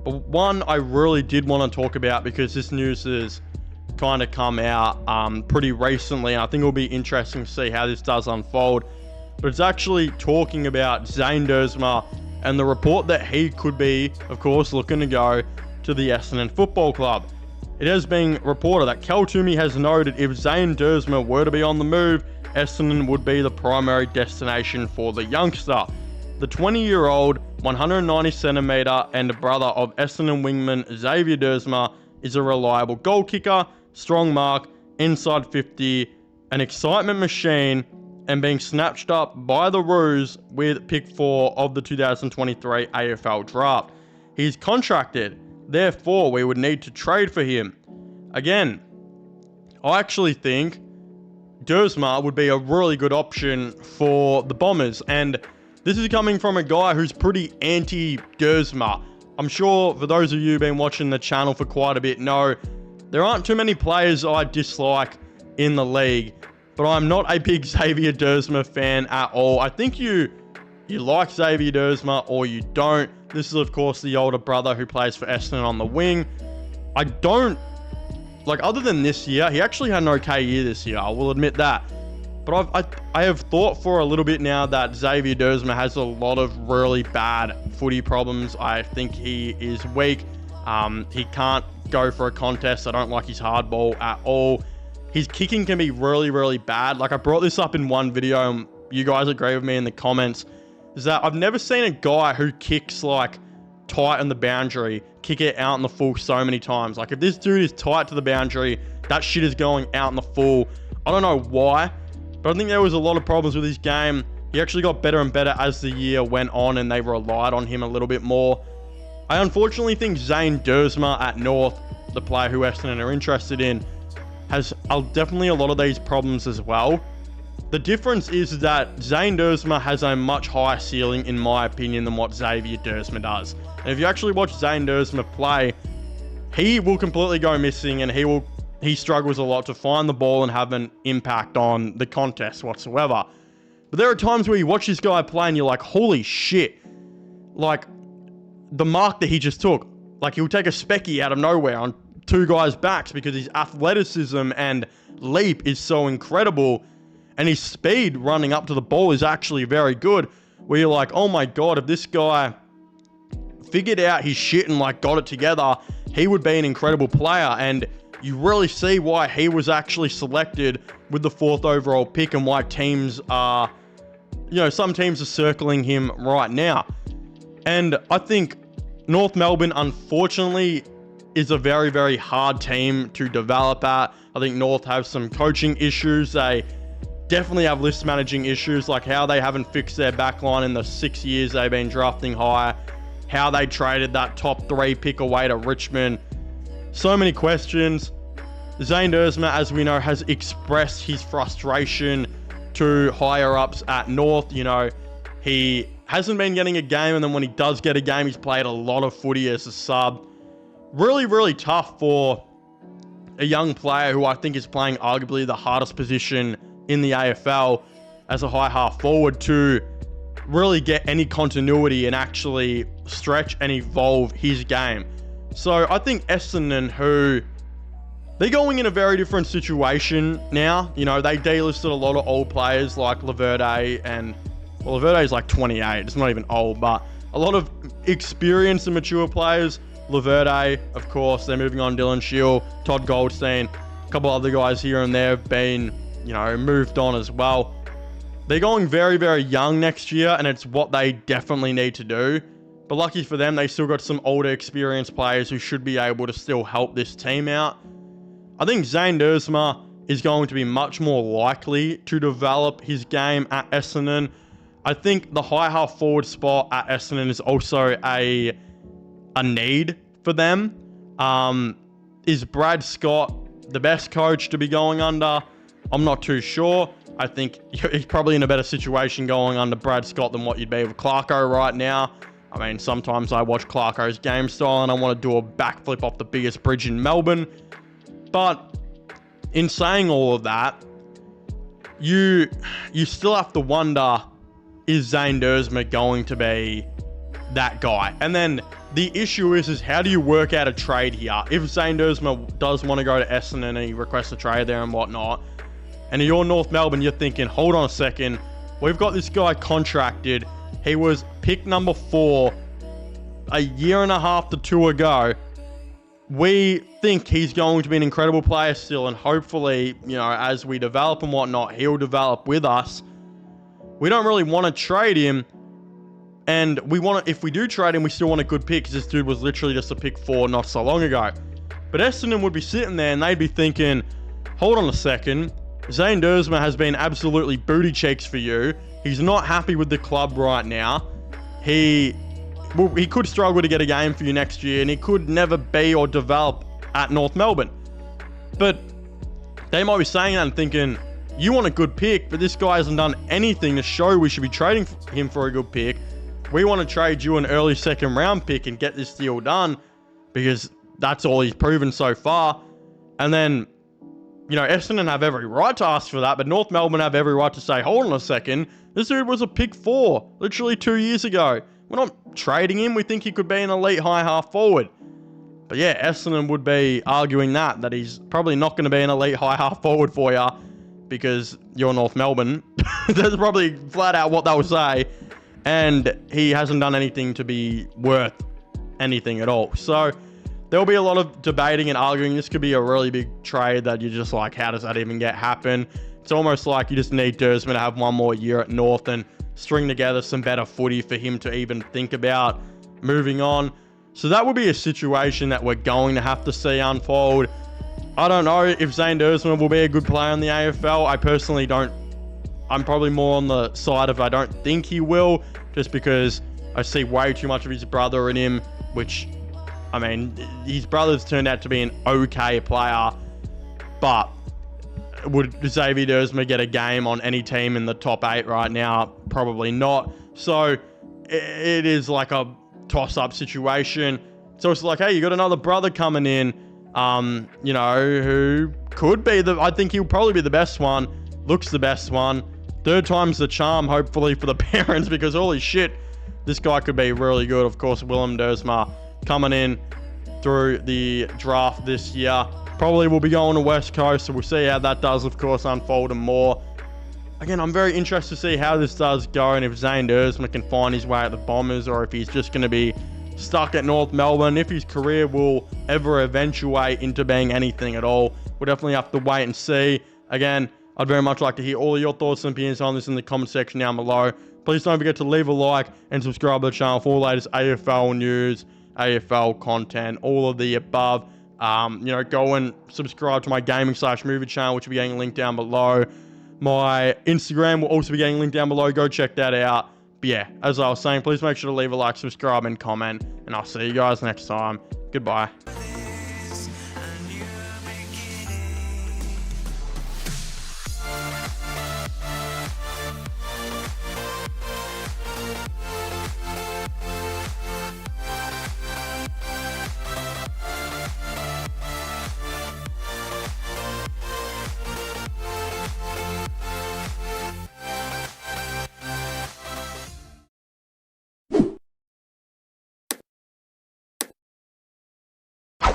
But one I really did want to talk about, because this news has kind of come out pretty recently, and I think it'll be interesting to see how this does unfold. But it's actually talking about Zane Duursma and the report that he could be, of course, looking to go to the Essendon Football Club. It has been reported that Cal Toomey has noted if Zane Duursma were to be on the move, Essendon would be the primary destination for the youngster. The 20-year-old, 190cm and brother of Essendon wingman Xavier Duursma is a reliable goal kicker, strong mark, inside 50, an excitement machine, and being snatched up by the Roos with pick 4 of the 2023 AFL draft. He's contracted, therefore we would need to trade for him. Again, I actually think Duursma would be a really good option for the Bombers, and this is coming from a guy who's pretty anti-Duursma. I'm sure for those of you who've been watching the channel for quite a bit know there aren't too many players I dislike in the league, but I'm not a big Xavier Duursma fan at all. I think you like Xavier Duursma or you don't. This is, of course, the older brother who plays for Essendon on the wing. I don't, other than this year, he actually had an okay year this year, I will admit that. But I have thought for a little bit now that Xavier Duursma has a lot of really bad footy problems. I think he is weak. He can't go for a contest. I don't like his hardball at all. His kicking can be really, really bad. I brought this up in one video, and you guys agree with me in the comments, is that I've never seen a guy who kicks tight on the boundary, kick it out in the full so many times. If this dude is tight to the boundary, that shit is going out in the full. I don't know why, but I think there was a lot of problems with his game. He actually got better and better as the year went on, and they relied on him a little bit more. I unfortunately think Zane Duursma at North, the player who Essendon are interested in, has definitely a lot of these problems as well. The difference is that Zane Duursma has a much higher ceiling, in my opinion, than what Xavier Duursma does. And if you actually watch Zane Duursma play, he will completely go missing, and he struggles a lot to find the ball and have an impact on the contest whatsoever. But there are times where you watch this guy play and you're like, holy shit. The mark that he just took. He'll take a specky out of nowhere on two guys' backs because his athleticism and leap is so incredible. And his speed running up to the ball is actually very good. Where you're like, oh my god, if this guy figured out his shit and got it together, he would be an incredible player. And you really see why he was actually selected with the 4th overall pick, and why teams are, some teams are circling him right now. And I think North Melbourne, unfortunately, is a very, very hard team to develop at. I think North have some coaching issues. They definitely have list managing issues, how they haven't fixed their backline in the 6 years they've been drafting higher, how they traded that top 3 pick away to Richmond. So many questions. Zane Duursma, as we know, has expressed his frustration to higher ups at North. He hasn't been getting a game, and then when he does get a game, he's played a lot of footy as a sub. Really, really tough for a young player who I think is playing arguably the hardest position in the AFL as a high half forward to really get any continuity and actually stretch and evolve his game. So I think Essendon, they're going in a very different situation now. They delisted a lot of old players like Laverde, and Laverde's 28. It's not even old, but a lot of experienced and mature players. Laverde, of course, they're moving on. Dylan Shield, Todd Goldstein, a couple other guys here and there have been, moved on as well. They're going very, very young next year, and it's what they definitely need to do. But lucky for them, they still got some older, experienced players who should be able to still help this team out. I think Zane Duursma is going to be much more likely to develop his game at Essendon. I think the high half forward spot at Essendon is also a need for them. Is Brad Scott the best coach to be going under? I'm not too sure. I think he's probably in a better situation going under Brad Scott than what you'd be with Clarko right now. I mean, sometimes I watch Clarko's game style and I want to do a backflip off the biggest bridge in Melbourne. But in saying all of that, you still have to wonder, is Zane Duursma going to be that guy. And then the issue is how do you work out a trade here? If Zane Duursma does want to go to Essendon and he requests a trade there and whatnot, and you're North Melbourne, you're thinking, hold on a second, we've got this guy contracted. He was pick number 4 a year and a half to 2 ago. We think he's going to be an incredible player still, and hopefully, you know, as we develop and whatnot, he'll develop with us. We don't really want to trade him, and if we do trade him, we still want a good pick, because this dude was literally just a pick 4 not so long ago. But Essendon would be sitting there and they'd be thinking, hold on a second, Zane Duursma has been absolutely booty cheeks for you. He's not happy with the club right now. He could struggle to get a game for you next year, and he could never be or develop at North Melbourne. But they might be saying that and thinking, you want a good pick, but this guy hasn't done anything to show we should be trading him for a good pick. We want to trade you an early second round pick and get this deal done, because that's all he's proven so far. And then, you know, Essendon have every right to ask for that, but North Melbourne have every right to say, hold on a second, this dude was a pick 4 literally 2 years ago. We're not trading him. We think he could be an elite high half forward. But yeah, Essendon would be arguing that he's probably not going to be an elite high half forward for you, because you're North Melbourne. That's probably flat out what they'll say. And he hasn't done anything to be worth anything at all. So there'll be a lot of debating and arguing. This could be a really big trade that you're just like, how does that even happen? It's almost like you just need Duursma to have one more year at North and string together some better footy for him to even think about moving on. So that would be a situation that we're going to have to see unfold. I don't know if Zane Duursma will be a good player in the AFL. I personally don't. I'm probably more on the side of I don't think he will, just because I see way too much of his brother in him, which, I mean, his brother's turned out to be an okay player, but would Xavier Duursma get a game on any team in the top 8 right now? Probably not. So it is like a toss-up situation. So it's like, hey, you got another brother coming in, you know, who could be I think he'll probably be the best one, looks the best one. 3rd time's the charm, hopefully, for the parents, because holy shit, this guy could be really good. Of course, Willem Duursma coming in through the draft this year. Probably will be going to West Coast, so we'll see how that does, of course, unfold and more. Again, I'm very interested to see how this does go, and if Zane Duursma can find his way at the Bombers, or if he's just going to be stuck at North Melbourne, if his career will ever eventuate into being anything at all. We'll definitely have to wait and see. Again, I'd very much like to hear all of your thoughts and opinions on this in the comment section down below. Please don't forget to leave a like and subscribe to the channel for the latest AFL news, AFL content, all of the above. You know, go and subscribe to my gaming/movie channel, which will be getting linked down below. My Instagram will also be getting linked down below. Go check that out. But yeah, as I was saying, please make sure to leave a like, subscribe, and comment. And I'll see you guys next time. Goodbye.